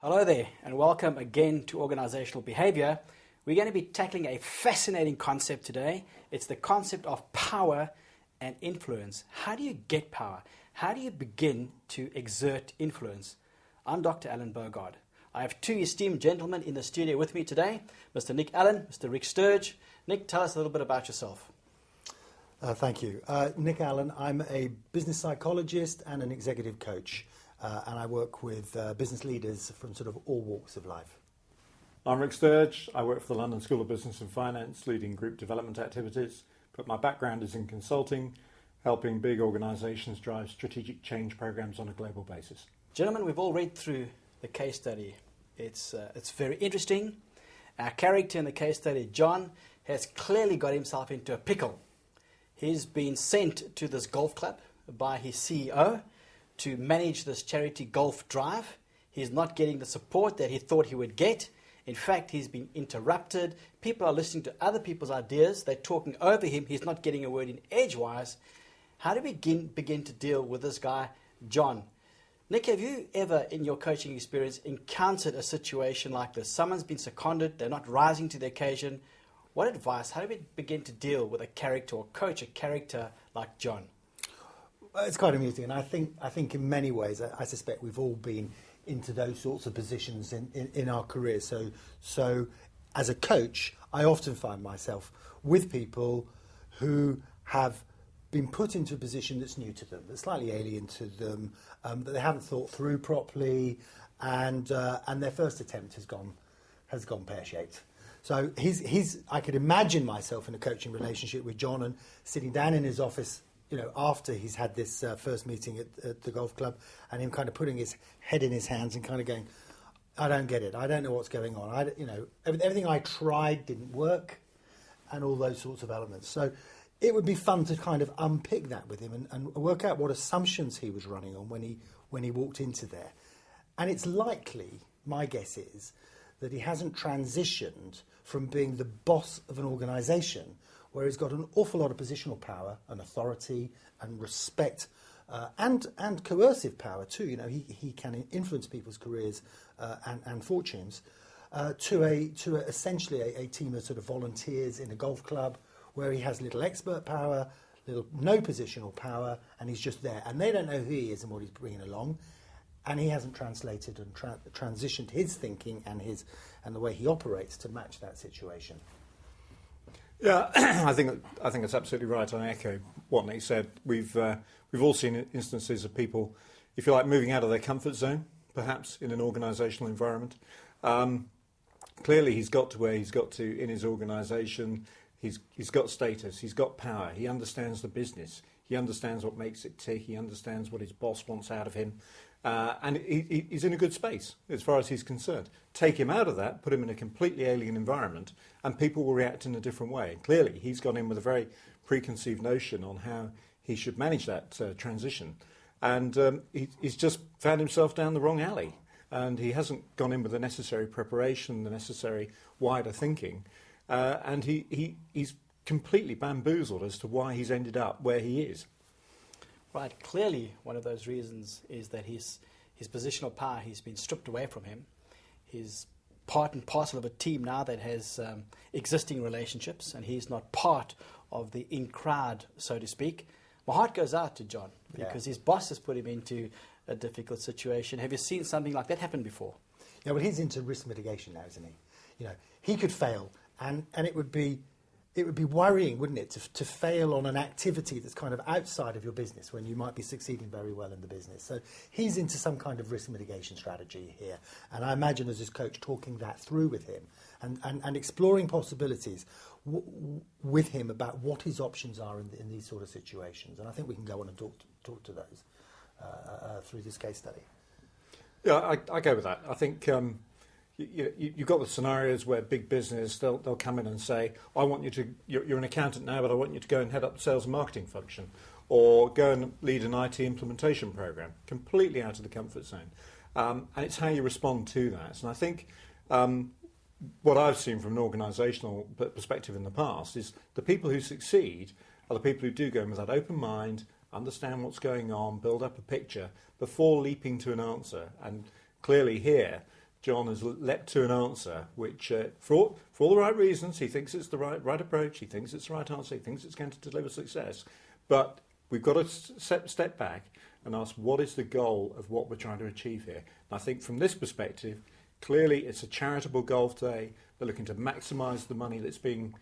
Hello there, and welcome again to Organizational Behavior. We're going to be tackling a fascinating concept today. It's the concept of power and influence. How do you get power? How do you begin to exert influence? I'm Dr. Alan Bogard. I have two esteemed gentlemen in the studio with me today, Mr. Nick Allen, Mr. Rick Sturge. Nick, tell us a little bit about yourself. Thank you. Nick Allen, I'm a business psychologist and an executive coach. And I work with business leaders from sort of all walks of life. I'm Rick Sturge. I work for the London School of Business and Finance, leading group development activities. But my background is in consulting, helping big organisations drive strategic change programs on a global basis. Gentlemen, we've all read through the case study. It's very interesting. Our character in the case study, John, has clearly got himself into a pickle. He's been sent to this golf club by his CEO to manage this charity golf drive. He's not getting the support that he thought he would get. In fact, he's been interrupted. People are listening to other people's ideas. They're talking over him. He's not getting a word in edgewise. How do we begin to deal with this guy, John? Nick, have you ever, in your coaching experience, encountered a situation like this? Someone's been seconded. They're not rising to the occasion. What advice? How do we begin to deal with a character or coach a character like John? It's quite amusing, and I think in many ways, I suspect we've all been into those sorts of positions in our careers. So as a coach, I often find myself with people who have been put into a position that's new to them, that's slightly alien to them, that they haven't thought through properly, and their first attempt has gone pear-shaped. So I could imagine myself in a coaching relationship with John and sitting down in his office, after he's had this first meeting at the golf club, and him kind of putting his head in his hands and kind of going, I don't get it. I don't know what's going on. Everything I tried didn't work, and all those sorts of elements. So it would be fun to kind of unpick that with him and work out what assumptions he was running on when he walked into there. And it's likely, my guess is, that he hasn't transitioned from being the boss of an organisation where he's got an awful lot of positional power and authority and respect and coercive power too. He can influence people's careers and fortunes to essentially a team of sort of volunteers in a golf club where he has little expert power, no positional power, and he's just there. And they don't know who he is and what he's bringing along. And he hasn't translated and transitioned his thinking and the way he operates to match that situation. Yeah, I think that's absolutely right. I echo what Nick said. We've all seen instances of people, if you like, moving out of their comfort zone, perhaps in an organisational environment. Clearly, he's got to where he's got to in his organisation. He's got status. He's got power. He understands the business. He understands what makes it tick. He understands what his boss wants out of him. And he's in a good space as far as he's concerned. Take him out of that, put him in a completely alien environment, and people will react in a different way. Clearly, he's gone in with a very preconceived notion on how he should manage that transition. And he's just found himself down the wrong alley. And he hasn't gone in with the necessary preparation, the necessary wider thinking. And he's completely bamboozled as to why he's ended up where he is. Right, clearly one of those reasons is that his positional power has been stripped away from him. He's part and parcel of a team now that has existing relationships, and he's not part of the in-crowd, so to speak. My heart goes out to John because his boss has put him into a difficult situation. Have you seen something like that happen before? Yeah, well, he's into risk mitigation now, isn't he? He could fail, and it would be worrying, wouldn't it, to fail on an activity that's kind of outside of your business when you might be succeeding very well in the business. So he's into some kind of risk mitigation strategy here. And I imagine as his coach talking that through with him and exploring possibilities with him about what his options are in these sort of situations. And I think we can go on and talk to those through this case study. Yeah, I go with that. I think you've got the scenarios where big business, they'll come in and say, I want you to, you're an accountant now, but I want you to go and head up the sales and marketing function, or go and lead an IT implementation program, completely out of the comfort zone. And it's how you respond to that. And I think what I've seen from an organisational perspective in the past is the people who succeed are the people who do go in with that open mind, understand what's going on, build up a picture before leaping to an answer. And clearly here, John has leapt to an answer which, for all the right reasons, he thinks it's the right approach, he thinks it's the right answer, he thinks it's going to deliver success. But we've got to step back and ask, what is the goal of what we're trying to achieve here? And I think from this perspective, clearly it's a charitable golf day. They're looking to maximise the money that's being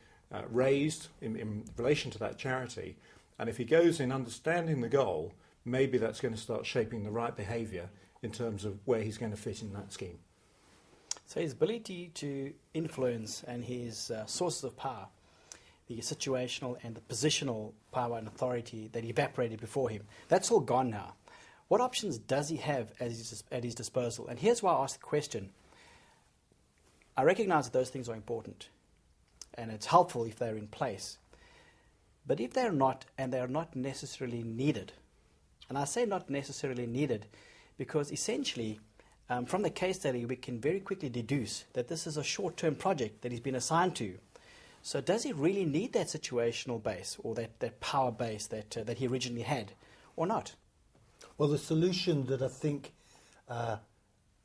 raised in relation to that charity. And if he goes in understanding the goal, maybe that's going to start shaping the right behaviour in terms of where he's going to fit in that scheme. So his ability to influence and his sources of power, the situational and the positional power and authority that evaporated before him, that's all gone now. What options does he have at his disposal? And here's why I asked the question. I recognise that those things are important, and it's helpful if they're in place. But if they're not, and they're not necessarily needed, and I say not necessarily needed because essentially from the case study we can very quickly deduce that this is a short-term project that he's been assigned to. So does he really need that situational base or that power base that he originally had or not? Well, the solution that I think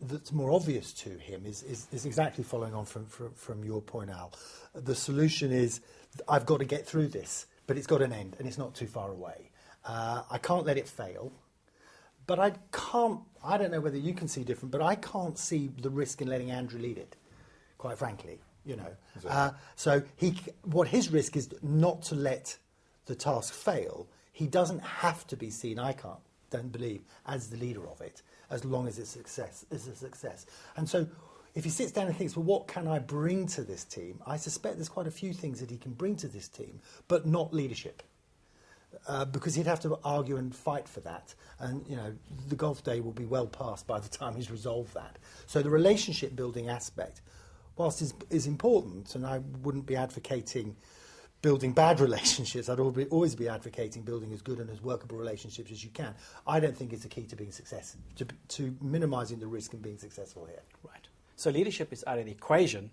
that's more obvious to him is exactly following on from your point, Al. The solution is, I've got to get through this, but it's got an end and it's not too far away. I can't let it fail. But I don't know whether you can see different, but I can't see the risk in letting Andrew lead it, quite frankly. Exactly. So what his risk is not to let the task fail. He doesn't have to be seen, don't believe, as the leader of it, as long as it's a success. And so if he sits down and thinks, well, what can I bring to this team? I suspect there's quite a few things that he can bring to this team, but not leadership. Because he'd have to argue and fight for that. And, the golf day will be well past by the time he's resolved that. So the relationship building aspect, whilst is important, and I wouldn't be advocating building bad relationships, I'd always be advocating building as good and as workable relationships as you can. I don't think it's the key to being successful, to minimising the risk and being successful here. Right. So leadership is out of the equation,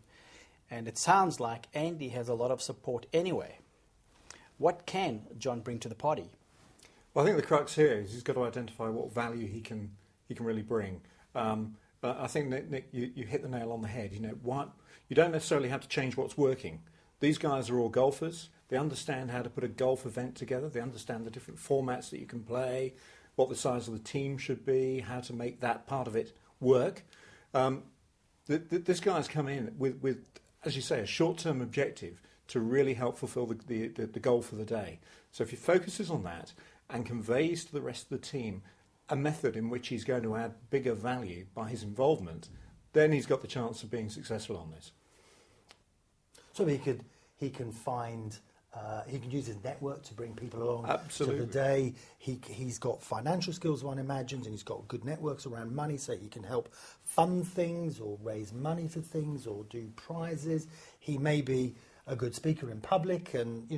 and it sounds like Andy has a lot of support anyway. What can John bring to the party? Well, I think the crux here is he's got to identify what value he can really bring. But I think, Nick, you hit the nail on the head. You don't necessarily have to change what's working. These guys are all golfers. They understand how to put a golf event together. They understand the different formats that you can play, what the size of the team should be, how to make that part of it work. This guy's come in with, as you say, a short-term objective to really help fulfill the goal for the day. So if he focuses on that and conveys to the rest of the team a method in which he's going to add bigger value by his involvement, then he's got the chance of being successful on this. So he can use his network to bring people along Absolutely. to the day. He's got financial skills, one imagines, and he's got good networks around money, so he can help fund things or raise money for things or do prizes. He may be a good speaker in public, and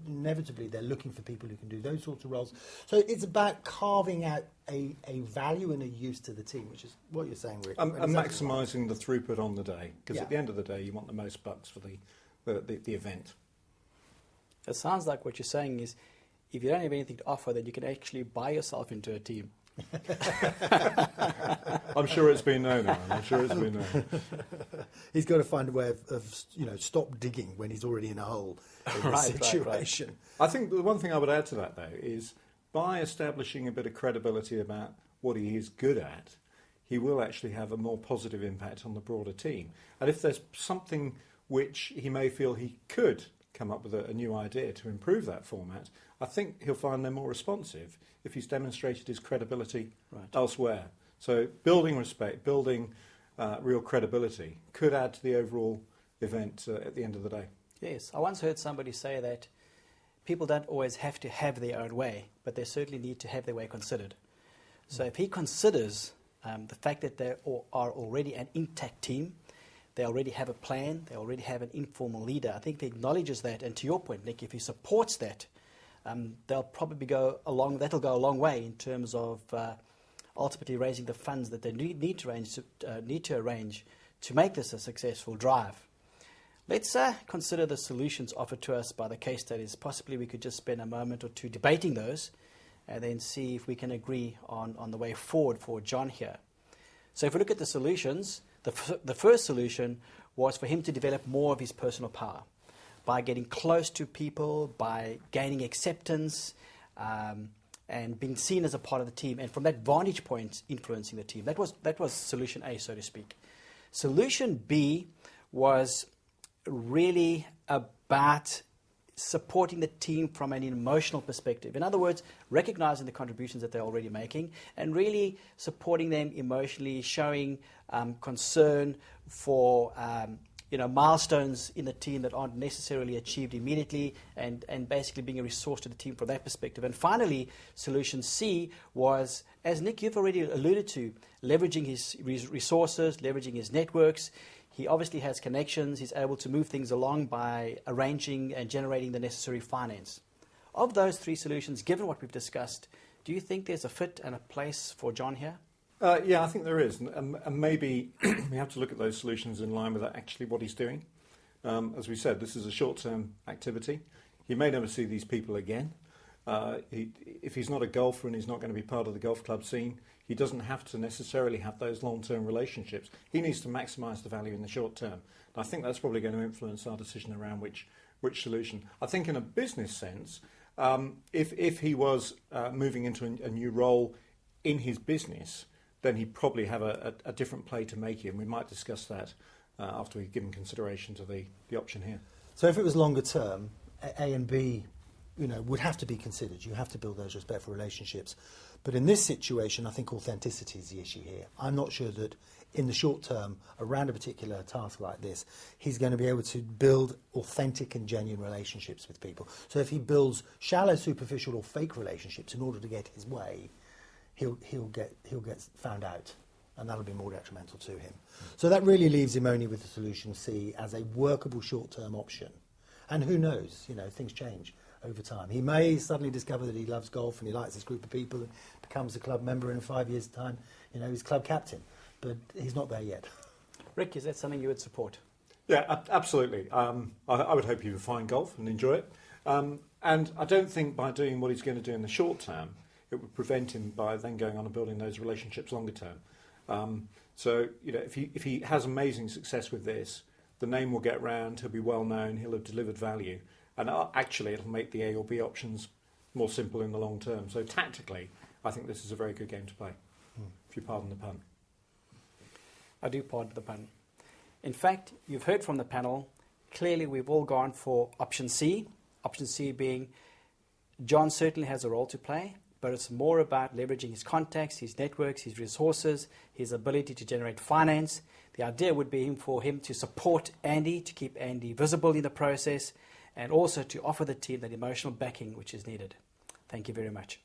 inevitably they're looking for people who can do those sorts of roles. So it's about carving out a value and a use to the team, which is what you're saying, Rick. And maximising the throughput on the day, because at the end of the day you want the most bucks for the event. It sounds like what you're saying is, if you don't have anything to offer, then you can actually buy yourself into a team. I'm sure it's been known, Aaron. I'm sure it's been known. He's got to find a way of stop digging when he's already in a hole in this situation. Right. I think the one thing I would add to that, though, is by establishing a bit of credibility about what he is good at, he will actually have a more positive impact on the broader team. And if there's something which he may feel he could come up with a new idea to improve that format, I think he'll find they're more responsive if he's demonstrated his credibility elsewhere. So building respect, building real credibility could add to the overall event at the end of the day. Yes, I once heard somebody say that people don't always have to have their own way, but they certainly need to have their way considered. So if he considers the fact that they are already an intact team, they already have a plan, they already have an informal leader, I think he acknowledges that, and to your point, Nick, if he supports that, they'll probably that'll go a long way in terms of ultimately raising the funds that they need to arrange to make this a successful drive. Let's consider the solutions offered to us by the case studies. Possibly we could just spend a moment or two debating those and then see if we can agree on the way forward for John here. So if we look at the solutions, The first solution was for him to develop more of his personal power by getting close to people, by gaining acceptance, and being seen as a part of the team, and from that vantage point, influencing the team. That was solution A, so to speak. Solution B was really about supporting the team from an emotional perspective. In other words, recognizing the contributions that they're already making and really supporting them emotionally, showing concern for milestones in the team that aren't necessarily achieved immediately, and basically being a resource to the team from that perspective. And finally, solution C was, as Nick, you've already alluded to, leveraging his resources, leveraging his networks. He obviously has connections. He's able to move things along by arranging and generating the necessary finance. Of those three solutions, given what we've discussed, do you think there's a fit and a place for John here? Yeah, I think there is. And maybe we have to look at those solutions in line with actually what he's doing. As we said, this is a short-term activity. He may never see these people again. If he's not a golfer and he's not going to be part of the golf club scene, he doesn't have to necessarily have those long-term relationships. He needs to maximise the value in the short term. And I think that's probably going to influence our decision around which solution. I think in a business sense, if he was moving into a new role in his business, then he'd probably have a different play to make here. And we might discuss that after we've given consideration to the option here. So if it was longer term, A and B would have to be considered. You have to build those respectful relationships. But in this situation, I think authenticity is the issue here. I'm not sure that in the short term, around a particular task like this, he's going to be able to build authentic and genuine relationships with people. So if he builds shallow, superficial or fake relationships in order to get his way, he'll get found out, and that'll be more detrimental to him. So that really leaves him only with the solution C as a workable short-term option. And who knows, things change over time. He may suddenly discover that he loves golf and he likes this group of people and becomes a club member in 5 years' time. He's club captain, but he's not there yet. Rick, is that something you would support? Yeah, absolutely. I would hope he would find golf and enjoy it. And I don't think by doing what he's going to do in the short term, it would prevent him by then going on and building those relationships longer term. So, if he has amazing success with this, the name will get round, he'll be well known, he'll have delivered value. And actually, it'll make the A or B options more simple in the long term. So tactically, I think this is a very good game to play, if you pardon the pun. I do pardon the pun. In fact, you've heard from the panel, clearly we've all gone for option C. Option C being John certainly has a role to play, but it's more about leveraging his contacts, his networks, his resources, his ability to generate finance. The idea would be for him to support Andy, to keep Andy visible in the process, and also to offer the team that emotional backing which is needed. Thank you very much.